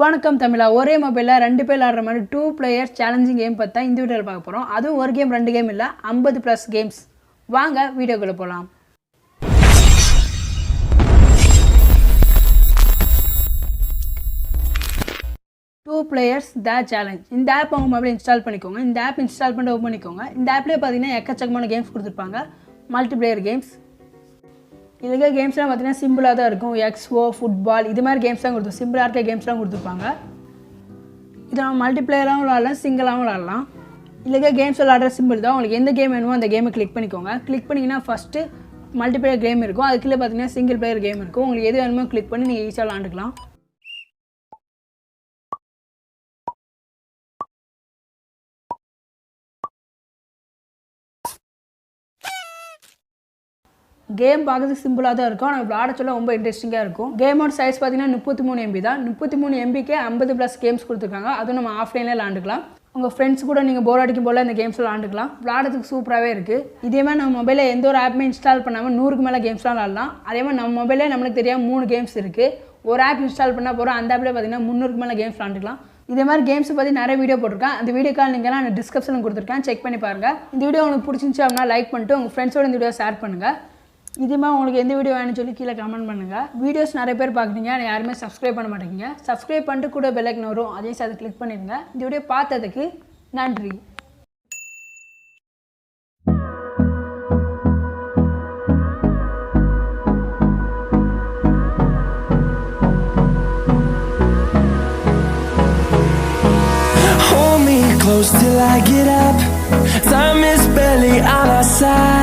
வணக்கம் தமிழா. ஒரே மொபைலில் 2 பேர் ஆடுற மாதிரி 2 players சேலஞ்சிங் கேம் பற்றி தான் இந்த வீடியோவில் பார்க்க போகிறோம். அதுவும் ஒரு கேம் 2 கேம் இல்லை, 50+ கேம்ஸ். வாங்க வீடியோக்குள்ளே போகலாம். Two players the challenge. இந்த ஆப் உங்கள் மொபைல் இன்ஸ்டால் பண்ணிக்கோங்க. இந்த ஆப் இன்ஸ்டால் பண்ணிட்டு ஓப்பன் பண்ணிக்கோங்க. இந்த ஆப்லேயே பார்த்தீங்கன்னா எக்கச்சக்கமான கேம்ஸ் கொடுத்துருப்பாங்க, மல்டிப்ளேயர் கேம்ஸ். இதுக்கு கேம்ஸ்லாம் பார்த்தீங்கன்னா சிம்பிளாக தான் இருக்கும். எக்ஸ்ஓ, ஃபுட்பால் இது மாதிரி கேம்ஸ் தான் கொடுத்து சிம்பிளாக இருக்க கேம்ஸ்லாம் கொடுத்துருப்பாங்க. இதை நம்ம மல்டிப்ளேயராகவும் விளாட்லாம், சிங்கிளாகவும் விளாட்லாம். இதுக்கு கேம்ஸ் விளாட்ற சிம்பிள் தான். உங்களுக்கு எந்த கேம் வேணுமோ அந்த கேமை கிளிக் பண்ணிக்கோங்க. கிளிக் பண்ணிங்கன்னா ஃபஸ்ட்டு மல்டிப்ளேயர் கேம் இருக்கும், அதுக்குள்ளே பார்த்தீங்கன்னா சிங்கிள் பிளேயர் கேம் இருக்கும். உங்களுக்கு எது வேணுமோ கிளிக் பண்ணி நீங்கள் ஈஸியாக விளாண்டுக்கலாம். கேம் பார்க்குறதுக்கு சிம்பிளாக தான் இருக்கும், ஆனால் விளாட சொல்ல ரொம்ப இன்ட்ரெஸ்டிங்காக இருக்கும். கேமோட சைஸ் பார்த்தீங்கன்னா 33 MB தான். 33 MBக்கே 50+ கேம்ஸ் கொடுத்துருக்காங்க. அதுவும் நம்ம ஆஃப்லைனில் விளாண்டுக்கலாம். உங்கள் ஃப்ரெண்ட்ஸ் கூட நீங்கள் போர் அடிக்கும் போல் இந்த கேம்ஸ் விளாண்டுக்கலாம். விளாடுறதுக்கு சூப்பராகவே இருக்குது. இதே மாதிரி நம்ம மொபைலில் எந்த ஒரு ஆப்புமே இன்ஸ்டால் பண்ணாமல் 100க்கு மேலே கேம்ஸ்லாம் விளாடலாம். அதே மாதிரி நம்ம மொபைலே நம்மளுக்கு தெரியாமல் 3 கேம்ஸ் இருக்குது. ஒரு ஆப் இன்ஸ்டால் பண்ணால் போகிறோம், அந்த ஆப்பில் பார்த்தீங்கன்னா 300க்கு மேலே கேம்ஸ் விளாண்டுக்கலாம். இதே மாதிரி கேம்ஸ் பற்றி நிறைய வீடியோ போட்டிருக்கேன். அந்த வீடியோக்கால் நீங்கள் நான் டிஸ்கிரிப்ஷனில் கொடுத்துருக்கேன், செக் பண்ணி பாருங்கள். இந்த வீடியோ உங்களுக்கு பிடிச்சிருந்துச்சு அப்படின்னா லைக் பண்ணிட்டு உங்கள் ஃப்ரெண்ட்ஸோட இந்த வீடியோ ஷேர் பண்ணுங்கள். இதுமாதிரி உங்களுக்கு எந்த வீடியோ வேணும்னு சொல்லி கீழே கமெண்ட் பண்ணுங்கள். வீடியோஸ் நிறைய பேர் பார்க்குறீங்க, யாருமே சப்ஸ்கிரைப் பண்ண மாட்டேங்க. சப்ஸ்கிரைப் பண்ணிட்டு கூட பெல் ஐக்கன் வரும், அதையும் அதை கிளிக் பண்ணிடுங்க. இந்த வீடியோ பார்த்ததுக்கு நன்றி. Hold me close till I get up. Time is barely on our side.